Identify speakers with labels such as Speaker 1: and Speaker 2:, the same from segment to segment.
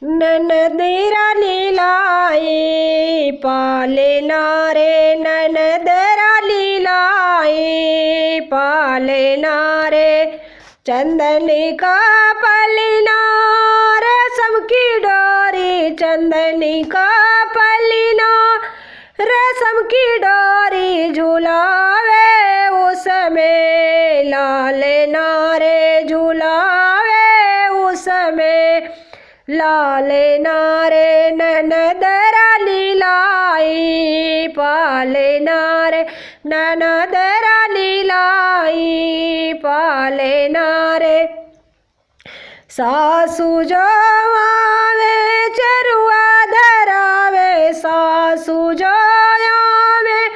Speaker 1: ननदरा लीलाई पालेना रे, ननदरा लीलाई पालेना रे। चंदनी का पलिना रेशम की डोरी, चंदनी का पलिना रेशम की डोरी झुलावे उसमें लाले नारे, झुलावे उसमें लाले नारे। ननदरा लीलाई पाले नारे, ननदरा लीलाई पाले नारे। सासू जो आवे चरुआ धरावे, सासू जो आवे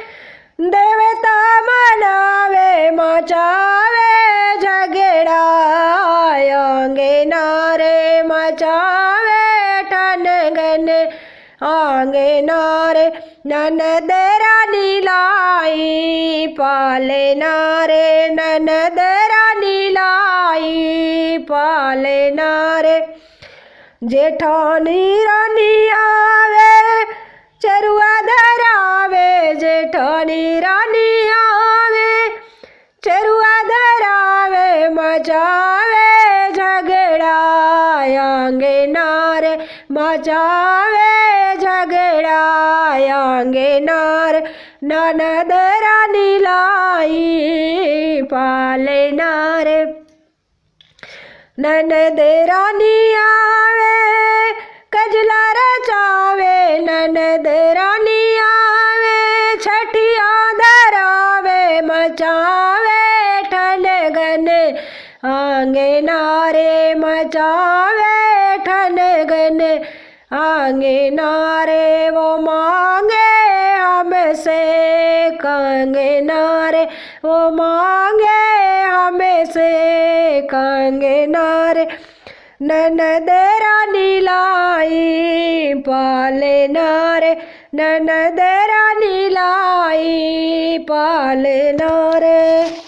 Speaker 1: देवता मनावे, मचावे झगड़ा अंगना रे, मचावे ठनगन अंगना रे। ननदरा लीलाई पालेना रे, ननदरा लीलाई पालेना रे। जेठानी रानी आवे चरुआ धरावे, जेठानी रानी आवे चरुआ धरावे, मचावे झगड़ा अंगना रे, मचावे झगड़ा अंगना रे। ननदरा लीलाई पालेना रे। ननदरा आवे कजला रचावे, ननदरा आवे छठिया धरावे, मचावे ठनगन अंगना रे, मचावे ठनगन अंगना रे। वो मांगे हमसे कंगना रे, वो मांगे हमसे कंगना रे। ननदरा लीलाई पालेना रे, ननदरा लीलाई पालेना रे।